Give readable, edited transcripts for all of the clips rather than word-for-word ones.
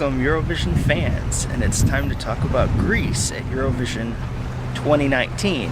Welcome Eurovision fans, and it's time to talk about Greece at Eurovision 2019.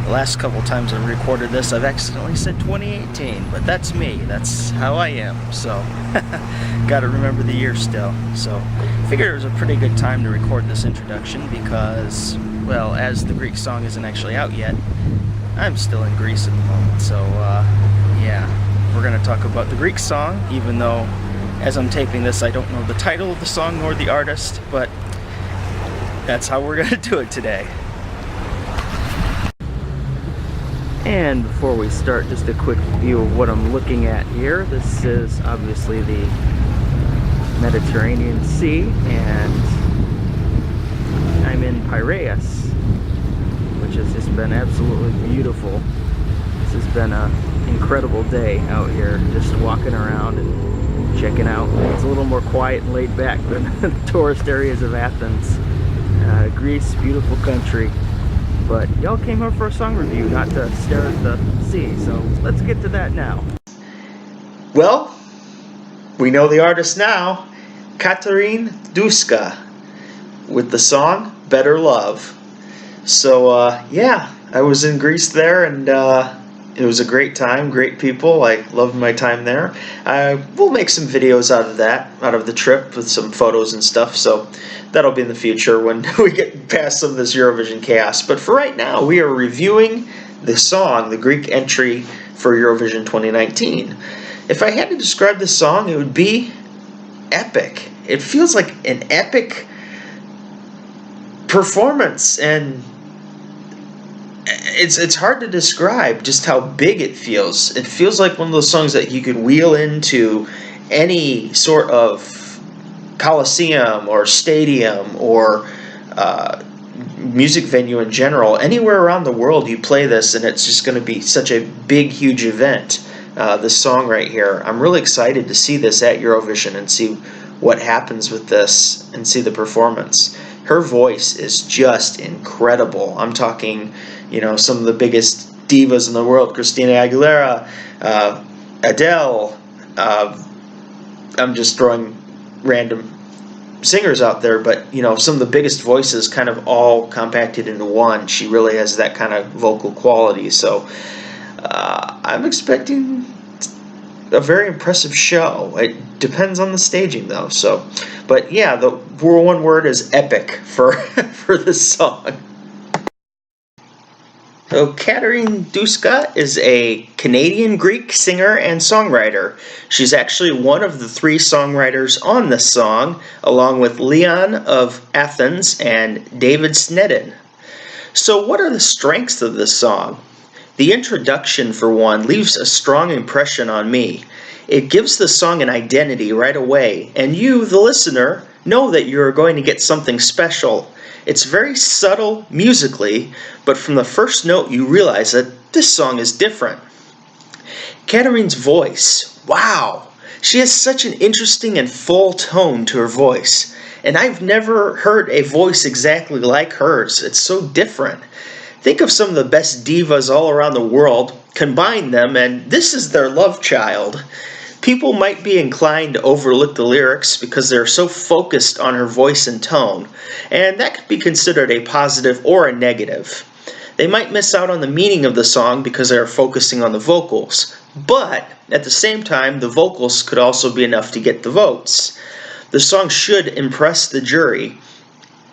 The last couple times I've recorded this I've accidentally said 2018, but that's me, that's how I am, so gotta remember the year still. So figured it was a pretty good time to record this introduction because, well, as the Greek song isn't actually out yet, I'm still in Greece at the moment, so yeah, we're gonna talk about the Greek song, even though as I'm taping this, I don't know the title of the song nor the artist, but that's how we're gonna do it today. And before we start, just a quick view of what I'm looking at here. This is obviously the Mediterranean Sea, and I'm in Piraeus, which has just been absolutely beautiful. This has been an incredible day out here, just walking around and checking out. It's a little more quiet and laid back than the tourist areas of Athens. Greece, beautiful country. But y'all came here for a song review, not to stare at the sea, so let's get to that now. Well, we know the artist now, Katerine Duska, with the song Better Love. So yeah, I was in Greece there, and it was a great time, great people. I loved my time there. We'll make some videos out of that, out of the trip, with some photos and stuff, so that'll be in the future when we get past some of this Eurovision chaos. But for right now, we are reviewing the song, the Greek entry for Eurovision 2019. If I had to describe this song, it would be epic. It feels like an epic performance, and it's hard to describe just how big it feels. It feels like one of those songs that you could wheel into any sort of coliseum or stadium or music venue in general. Anywhere around the world you play this and it's just going to be such a big, huge event. This song right here. I'm really excited to see this at Eurovision and see what happens with this and see the performance. Her voice is just incredible. I'm talking, you know, some of the biggest divas in the world, Christina Aguilera, Adele. I'm just throwing random singers out there, but you know, some of the biggest voices kind of all compacted into one. She really has that kind of vocal quality, so I'm expecting a very impressive show. It depends on the staging though, so but yeah, the one word is epic for for this song. So Katerine Duska is a Canadian Greek singer and songwriter. She's actually one of the 3 songwriters on this song, along with Leon of Athens and David Snedden. So what are the strengths of this song? The introduction, for one, leaves a strong impression on me. It gives the song an identity right away, and you, the listener, know that you're going to get something special. It's very subtle musically, but from the first note you realize that this song is different. Katerine's voice, wow! She has such an interesting and full tone to her voice, and I've never heard a voice exactly like hers. It's so different. Think of some of the best divas all around the world, combine them, and this is their love child. People might be inclined to overlook the lyrics because they're so focused on her voice and tone, and that could be considered a positive or a negative. They might miss out on the meaning of the song because they are focusing on the vocals, but at the same time, the vocals could also be enough to get the votes. The song should impress the jury,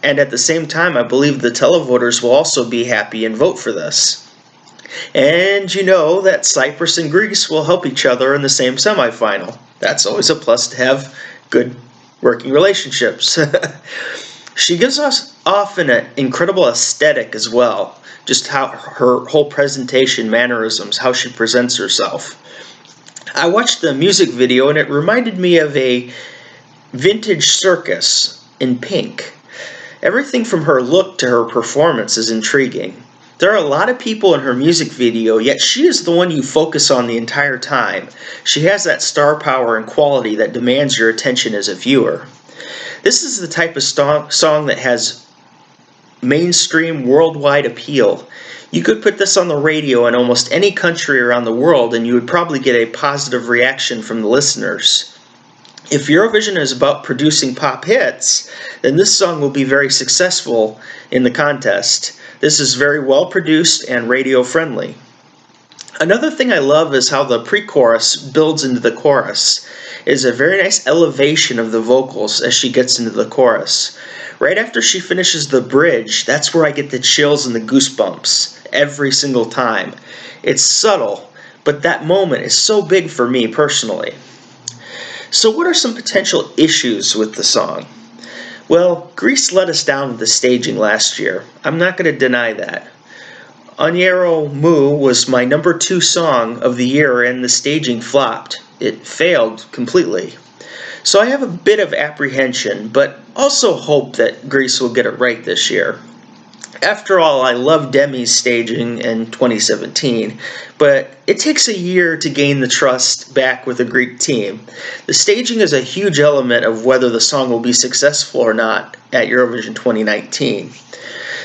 and at the same time, I believe the televoters will also be happy and vote for this. And you know that Cyprus and Greece will help each other in the same semifinal. That's always a plus to have good working relationships. She gives us off an incredible aesthetic as well. Just how her whole presentation, mannerisms, how she presents herself. I watched the music video and it reminded me of a vintage circus in pink. Everything from her look to her performance is intriguing. There are a lot of people in her music video, yet she is the one you focus on the entire time. She has that star power and quality that demands your attention as a viewer. This is the type of song that has mainstream worldwide appeal. You could put this on the radio in almost any country around the world and you would probably get a positive reaction from the listeners. If Eurovision is about producing pop hits, then this song will be very successful in the contest. This is very well produced and radio friendly. Another thing I love is how the pre-chorus builds into the chorus. It is a very nice elevation of the vocals as she gets into the chorus. Right after she finishes the bridge, that's where I get the chills and the goosebumps every single time. It's subtle, but that moment is so big for me personally. So what are some potential issues with the song? Well, Greece let us down with the staging last year. I'm not going to deny that. Onyero Mu was my number 2 song of the year and the staging flopped. It failed completely. So I have a bit of apprehension, but also hope that Greece will get it right this year. After all, I love Demi's staging in 2017, but it takes a year to gain the trust back with a Greek team. The staging is a huge element of whether the song will be successful or not at Eurovision 2019.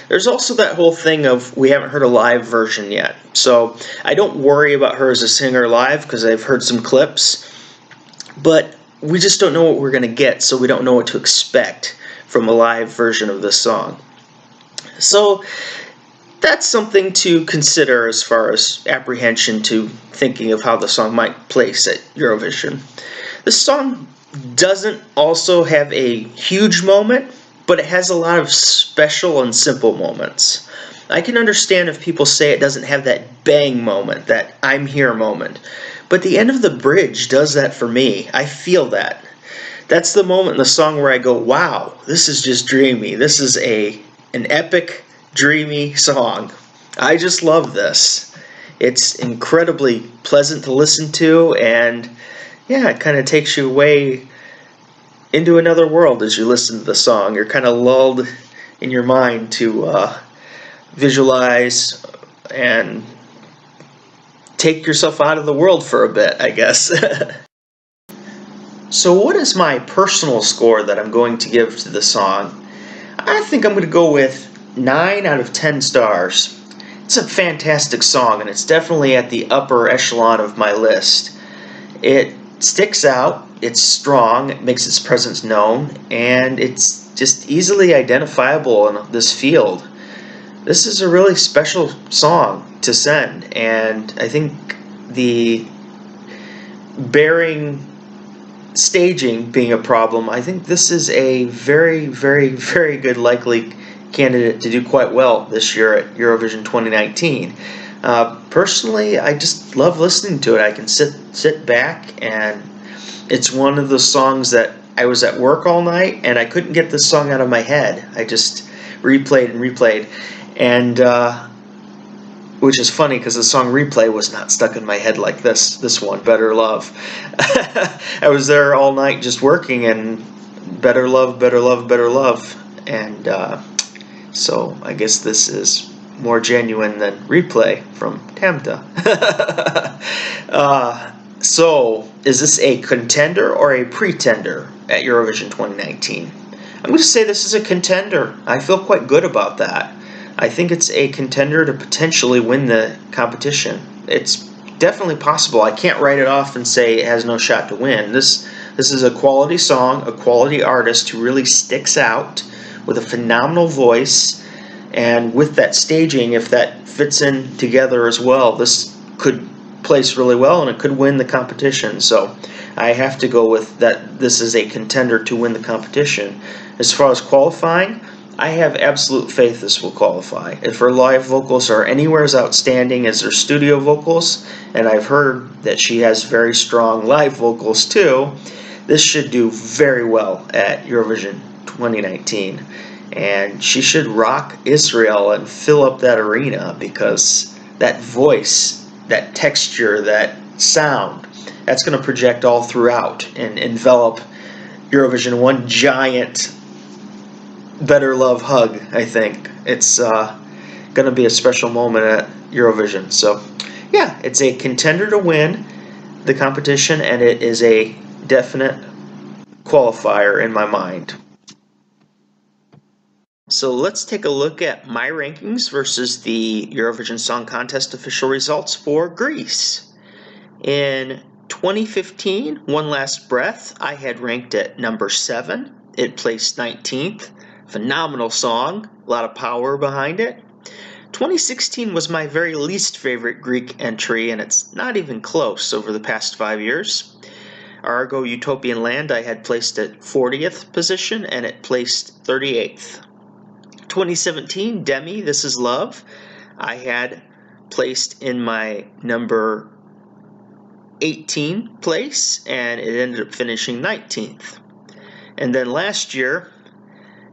There's also that whole thing of we haven't heard a live version yet, so I don't worry about her as a singer live because I've heard some clips, but we just don't know what we're going to get, so we don't know what to expect from a live version of this song. So that's something to consider as far as apprehension to thinking of how the song might place at Eurovision. This song doesn't also have a huge moment, but it has a lot of special and simple moments. I can understand if people say it doesn't have that bang moment, that I'm here moment, but the end of the bridge does that for me. I feel that. That's the moment in the song where I go, wow, this is just dreamy. This is an epic, dreamy song. I just love this. It's incredibly pleasant to listen to, and yeah, it kind of takes you away into another world as you listen to the song. You're kind of lulled in your mind to visualize and take yourself out of the world for a bit, I guess. So what is my personal score that I'm going to give to the song? I think I'm going to go with 9 out of 10 stars. It's a fantastic song, and it's definitely at the upper echelon of my list. It sticks out, it's strong, it makes its presence known, and it's just easily identifiable in this field. This is a really special song to send, and I think the bearing staging being a problem, I think this is a very, very, very good likely candidate to do quite well this year at Eurovision 2019. Personally, I just love listening to it. I can sit back, and it's one of those songs that I was at work all night and I couldn't get this song out of my head. I just replayed and replayed, and which is funny because the song Replay was not stuck in my head like this one, Better Love. I was there all night just working, and Better Love, Better Love, Better Love, and so I guess this is more genuine than Replay from Tamta. So is this a contender or a pretender at Eurovision 2019? I'm going to say this is a contender. I feel quite good about that. I think it's a contender to potentially win the competition. It's definitely possible. I can't write it off and say it has no shot to win. This is a quality song, a quality artist who really sticks out with a phenomenal voice, and with that staging, if that fits in together as well, this could place really well and it could win the competition. So I have to go with that. This is a contender to win the competition. As far as qualifying, I have absolute faith this will qualify. If her live vocals are anywhere as outstanding as her studio vocals, and I've heard that she has very strong live vocals too, this should do very well at Eurovision 2019. And she should rock Israel and fill up that arena, because that voice, that texture, that sound, that's going to project all throughout and envelop Eurovision one giant Better Love hug. I think it's going to be a special moment at Eurovision. So yeah, it's a contender to win the competition, and it is a definite qualifier in my mind. So let's take a look at my rankings versus the Eurovision Song Contest official results for Greece. In 2015, One Last Breath, I had ranked at number 7. It placed 19th. Phenomenal song, a lot of power behind it. 2016 was my very least favorite Greek entry, and it's not even close over the past 5 years. Argo Utopian Land I had placed at 40th position, and it placed 38th. 2017, Demi, This Is Love, I had placed in my number 18 place, and it ended up finishing 19th. And then last year,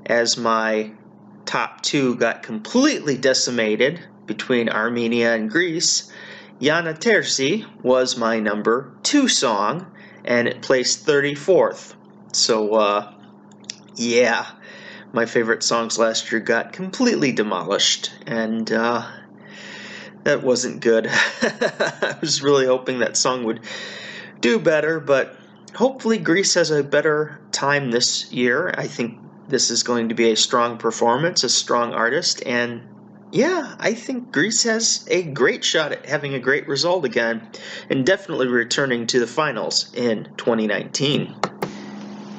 as my top 2 got completely decimated between Armenia and Greece, Yana Terzi was my number 2 song, and it placed 34th. So, yeah, my favorite songs last year got completely demolished, and that wasn't good. I was really hoping that song would do better, but hopefully Greece has a better time this year. I think this is going to be a strong performance, a strong artist, and yeah, I think Greece has a great shot at having a great result again, and definitely returning to the finals in 2019.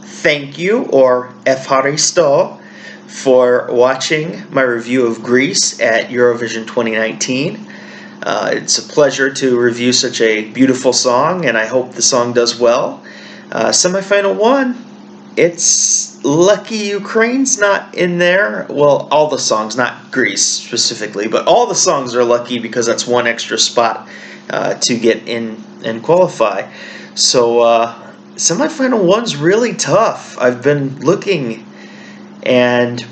Thank you, or Efharisto, for watching my review of Greece at Eurovision 2019. It's a pleasure to review such a beautiful song, and I hope the song does well. Semifinal 1, it's lucky Ukraine's not in there. Well, all the songs, not Greece specifically, but all the songs are lucky because that's one extra spot to get in and qualify. So semifinal 1's really tough. I've been looking, and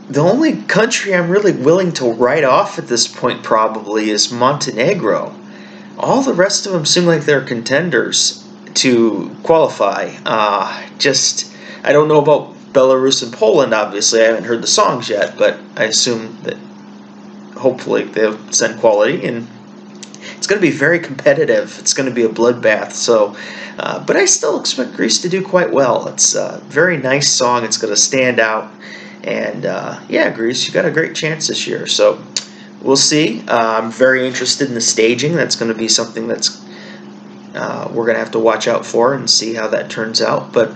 the only country I'm really willing to write off at this point probably is Montenegro. All the rest of them seem like they're contenders to qualify. I don't know about Belarus and Poland, obviously. I haven't heard the songs yet, but I assume that hopefully they'll send quality, and it's going to be very competitive. It's going to be a bloodbath. So, but I still expect Greece to do quite well. It's a very nice song. It's going to stand out. And yeah, Greece, you got a great chance this year. So we'll see. I'm very interested in the staging. That's going to be something that's we're going to have to watch out for and see how that turns out. But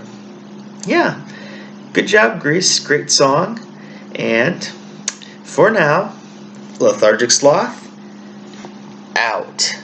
yeah, good job, Greece. Great song. And for now, Lethargic Sloth, out.